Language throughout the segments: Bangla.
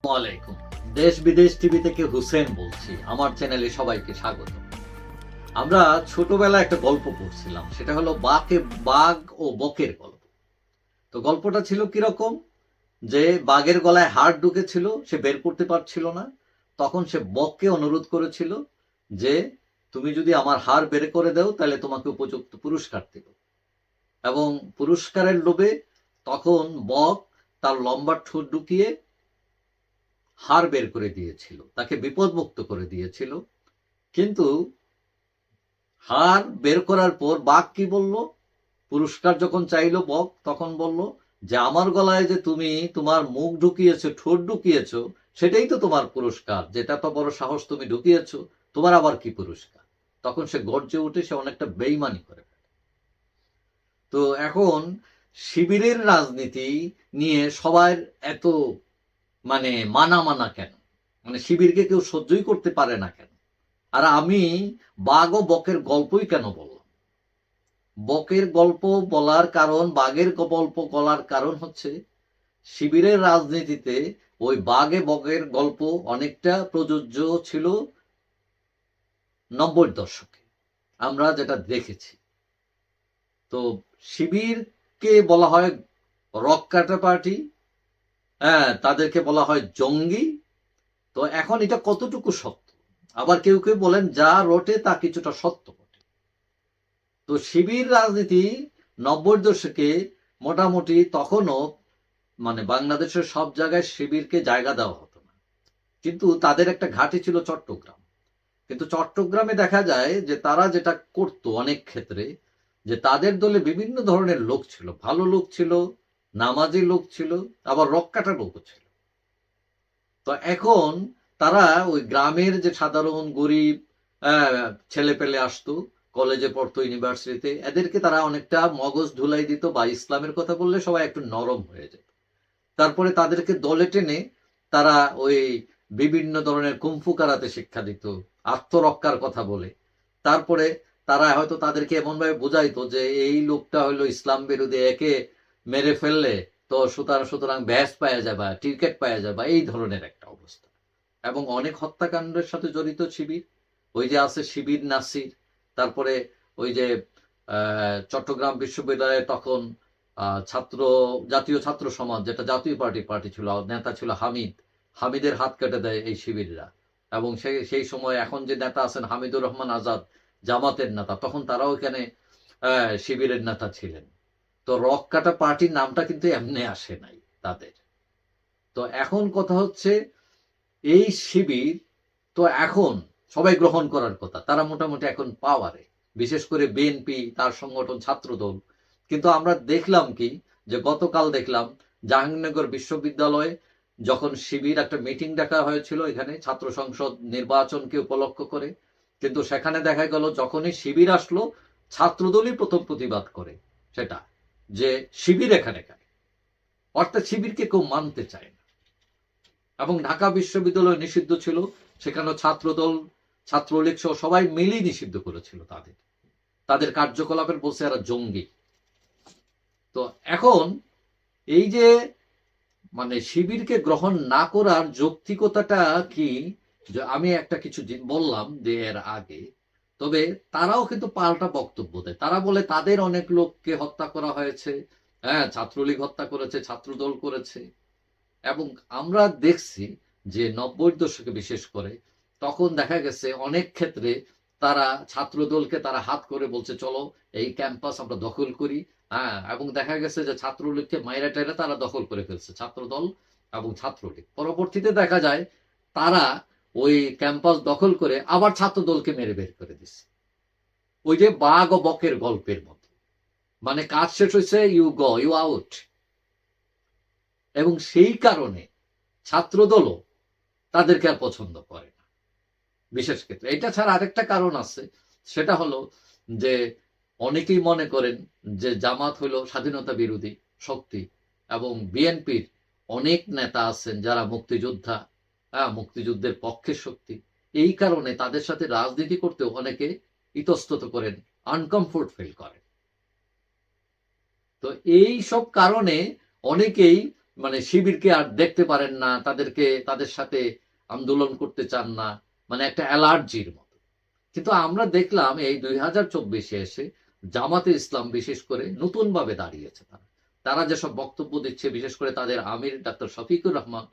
ওয়ালাইকুম। দেশ বিদেশ টিভি থেকে হুসেন বলছি। আমার চ্যানেলে সবাইকে স্বাগত। আমরা ছোটবেলায় একটা গল্প পড়ছিলাম, সেটা হলো বাঘ ও বকের গল্প। তো গল্পটা ছিল কিরকম, যে বাঘের গলায় হাড় ঢুকেছিল, সে বের করতে পারছিল না। তখন সে বককে অনুরোধ করেছিল যে তুমি যদি আমার হাড় বের করে দাও তাহলে তোমাকে উপযুক্ত পুরস্কার দেব। এবং পুরস্কারের লোভে তখন বক তার লম্বা ঠোঁট ঢুকিয়ে হাড় বের করে দিয়েছিল, তাকে বিপদমুক্ত করে দিয়েছিল। কিন্তু হাড় বের করার পর বাঘ কি বলল, পুরস্কার যখন চাইলো বক, তখন বলল যে আমার গলায় যে তুমি তোমার মুখ ঢুকিয়েছো, ঠোঁট ঢুকিয়েছো, সেটাই তো তোমার পুরস্কার, যেটা তো বড় সাহস তুমি ঢুকিয়েছো, তোমার আবার কি পুরস্কার। তখন সে গর্জে উঠে, সে অনেকটা বেইমানি করে। তো এখন শিবিরের রাজনীতি নিয়ে সবার এত মানা মানা কেন, শিবিরকে কেউ সহ্যই করতে পারে না কেন? আর আমি বাঘ ও বকের গল্পই কেন বললাম? বকের গল্প বলার কারণ, বাঘের গল্প বলার কারণ হচ্ছে শিবিরের রাজনীতিতে ওই বাঘে বকের গল্প অনেকটা প্রযোজ্য ছিল 90-র দশকে, আমরা যেটা দেখেছি। তো শিবিরকে বলা হয় রক কাটা পার্টি, হ্যাঁ, তাদেরকে বলা হয় জঙ্গি। তো এখন এটা কতটুকু সত্য? আবার কেউ কেউ বলেন যা রটে তা কিছুটা সত্য বটে। তো শিবির রাজনীতি 90-র দশকে মোটামুটি তখনও বাংলাদেশের সব জায়গায় শিবিরকে জায়গা দেওয়া হতো না, কিন্তু তাদের একটা ঘাঁটি ছিল চট্টগ্রাম। কিন্তু চট্টগ্রামে দেখা যায় যে তারা যেটা করতো অনেক ক্ষেত্রে, যে তাদের দলে বিভিন্ন ধরনের লোক ছিল, ভালো লোক ছিল, নামাজি লোক ছিল, আবার রক্কাটা লোকও ছিল। তো এখন তারা ওই গ্রামের যে সাধারণ গরিব ছেলে পেলে আসতো, কলেজে পড়তো, ইউনিভার্সিটিতে, এদেরকে তারা অনেকটা মগজ ধুলাই দিত, বা ইসলামের কথা বললে সবাই একটু নরম হয়ে যেত। তারপরে তাদেরকে দলে টেনে তারা ওই বিভিন্ন ধরনের কুমফু কারাতে শিক্ষা দিত, আত্মরক্ষার কথা বলে। তারপরে তারা হয়তো তাদেরকে এমনভাবে বোঝাইতো যে এই লোকটা হলো ইসলাম বিরোধী, একে মেরে ফেললে তো সুতরাং ব্যাস পাওয়া যাবে, টিকেট পাওয়া যাবে, এই ধরনের একটা অবস্থা। এবং অনেক হত্যাকাণ্ডের সাথে জড়িত শিবির। ওই যে আছে শিবির নাসির। তারপরে ওই যে চট্টগ্রাম বিশ্ববিদ্যালয়ে তখন জাতীয় ছাত্র সমাজ, যেটা জাতীয় পার্টি ছিল, নেতা ছিল হামিদের হাত কেটে দেয় এই শিবিররা। এবং সেই সময় এখন যে নেতা আছেন হামিদুর রহমান আজাদ, জামাতের নেতা, তখন তারাও এখানে শিবিরের নেতা ছিলেন। তো রক কাটা পার্টির নামটা কিন্তু এমনি আসে নাই তাদের। তো এখন কথা হচ্ছে, এই শিবির তো এখন সবাই গ্রহণ করার কথা, তারা মোটামুটি এখন পাওয়ারে, বিশেষ করে বিএনপি, তার সংগঠন ছাত্রদল। কিন্তু আমরা দেখলাম কি, যে গতকাল দেখলাম জাহাঙ্গীরনগর বিশ্ববিদ্যালয়ে যখন শিবির একটা মিটিং ডাকা হয়েছিল এখানে ছাত্র সংসদ নির্বাচনকে উপলক্ষ করে, কিন্তু সেখানে দেখা গেল যখনই শিবির আসলো, ছাত্রদলই প্রথম প্রতিবাদ করে সেটা, যে শিবির এখানে কেন, অর্থাৎ শিবিরকে কেউ মানতে চায় না। এবং ঢাকা বিশ্ববিদ্যালয় নিষিদ্ধ ছিল, সেখানে ছাত্রদল, ছাত্রলীগ সহ সবাই মিলেই নিষিদ্ধ করেছিল তাদের কার্যকলাপের, বলছে এরা জঙ্গি। তো এখন এই যে শিবিরকে গ্রহণ না করার যৌক্তিকতাটা কি, যে আমি একটা কিছু বললাম যে এর আগে, তবে তারাও কিন্তু পাল্টা বক্তব্য দেয়। তারা বলে তাদের অনেক লোককে হত্যা করা হয়েছে, হ্যাঁ, ছাত্রলীগ হত্যা করেছে, ছাত্রদল করেছে। এবং আমরা দেখছি যে 90-র দশকে বিশেষ করে, তখন দেখা গেছে অনেক ক্ষেত্রে তারা ছাত্রদলকে তারা হাত করে বলছে চলো এই ক্যাম্পাস আমরা দখল করি। হ্যাঁ, এবং দেখা গেছে যে ছাত্রলীগকে মাইরা টাইরা তারা দখল করে ফেলছে, ছাত্রদল এবং ছাত্রলীগ। পরবর্তীতে দেখা যায় তারা ওই ক্যাম্পাস দখল করে আবার ছাত্রদলকে মেরে বের করে দিচ্ছে, ওই যে বাঘ ও বকের গল্পের মতো। কাজ শেষ হয়েছে, ইউ গো, ইউ আউট। এবং সেই কারণে ছাত্রদলও তাদেরকে আর পছন্দ করে না বিশেষ ক্ষেত্রে। এটা ছাড়া আরেকটা কারণ আছে, সেটা হলো যে অনেকেই মনে করেন যে জামাত হলো স্বাধীনতা বিরোধী শক্তি, এবং বিএনপির অনেক নেতা আছেন যারা মুক্তিযোদ্ধা, মুক্তিযুদ্ধের পক্ষের শক্তি। এই কারণে তাদের সাথে রাজনীতি করতেও অনেকে ইতস্তত করেন, আনকমফোর্ট ফিল করেন। তো এই সব কারণে অনেকেই মানে শিবিরকে আর দেখতে পারেন না, তাদের সাথে আন্দোলন করতে চান না, মানে একটা অ্যালার্জির মতো। কিন্তু আমরা দেখলাম এই 2024 এসে জামাতে ইসলাম বিশেষ করে নতুন ভাবে দাঁড়িয়েছে। তারা যেসব বক্তব্য দিচ্ছে, বিশেষ করে তাদের আমির ডাক্তার শফিকুর রহমান,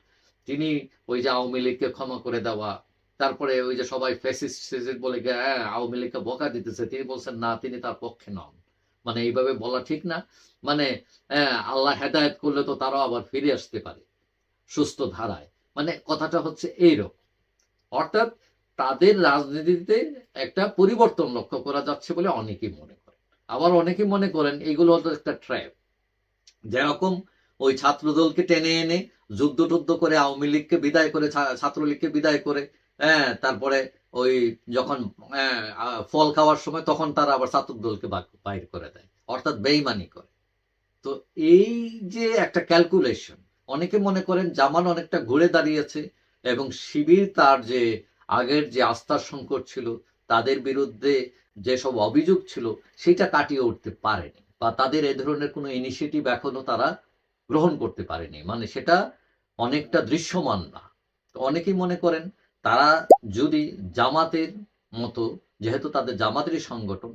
তিনি ওই যে আওয়ামী লীগকে ক্ষমা করে দেওয়া, তারপরে ওই যে সবাই ফ্যাসিস্ট বলে হ্যাঁ আওয়ামী লীগকে বকা দিতেছে, তিনি বলছেন না, তিনি তার পক্ষে নন। মানে এইভাবে বলা ঠিক না। মানে আল্লাহ হেদায়েত করলে তো তারাও আবার ফিরে আসতে পারে সুস্থ ধারায়। মানে কথাটা হচ্ছে এইরকম। অর্থাৎ তাদের রাজনীতিতে একটা পরিবর্তন লক্ষ্য করা যাচ্ছে বলে অনেকেই মনে করেন। আবার অনেকেই মনে করেন এগুলো হলো একটা ট্র্যাপ। যেরকম ওই ছাত্রদলকে টেনে এনে যুদ্ধ টুদ্ধ করে আওয়ামী লীগকে বিদায় করে, ছাত্রলীগকে বিদায় করে, তারপরে ওই যখন ফল খাওয়ার সময় তখন তারা আবার ছাত্রদলকে বাইর করে দেয়, অর্থাৎ বেইমানি করে। তো এই যে একটা ক্যালকুলেশন, অনেকে মনে করেন জামাল অনেকটা ঘুরে দাঁড়িয়েছে এবং শিবির তার যে আগের যে আস্থার সংকট ছিল, তাদের বিরুদ্ধে যেসব অভিযোগ ছিল সেটা কাটিয়ে উঠতে পারেনি, বা তাদের এ ধরনের কোনো ইনিশিয়েটিভ এখনো তারা গ্রহণ করতে পারেনি, মানে সেটা অনেকটা দৃশ্যমান না। তো অনেকেই মনে করেন তারা যদি জামাতের মতো, যেহেতু তাদের জামাতেরই সংগঠন,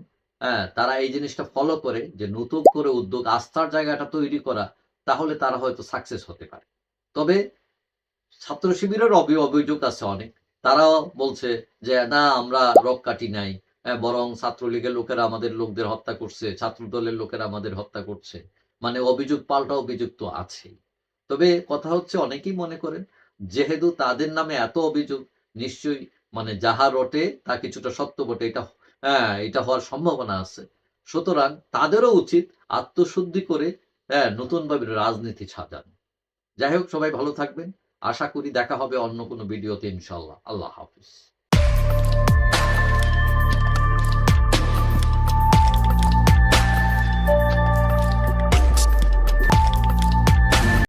তারা এই জিনিসটা ফলো করে যে নতুন করে উদ্যোগ, আস্থার জায়গাটা তৈরি করা, তাহলে তারা হয়তো সাকসেস হতে পারে। তবে ছাত্র শিবিরের অভিযোগ আছে অনেক। তারাও বলছে যে না, আমরা রক কাটি নাই, বরং ছাত্রলীগের লোকেরা আমাদের লোকদের হত্যা করছে, ছাত্র দলের লোকেরা আমাদের হত্যা করছে। মানে অভিযোগ পাল্টা অভিযোগ তো আছেই। তবে কথা হচ্ছে, অনেকেই মনে করেন যেহেতু তাদের নামে এত অভিযোগ, নিশ্চয়ই মানে যাহা রটে তা কিছুটা সত্য বটে, এটা হওয়ার সম্ভাবনা আছে। সুতরাং তাদেরও উচিত আত্মশুদ্ধি করে নতুন ভাবে রাজনীতি সাজানো। যাই হোক, সবাই ভালো থাকবেন। আশা করি দেখা হবে অন্য কোনো ভিডিওতে ইনশাআল্লাহ। আল্লাহ হাফিজ।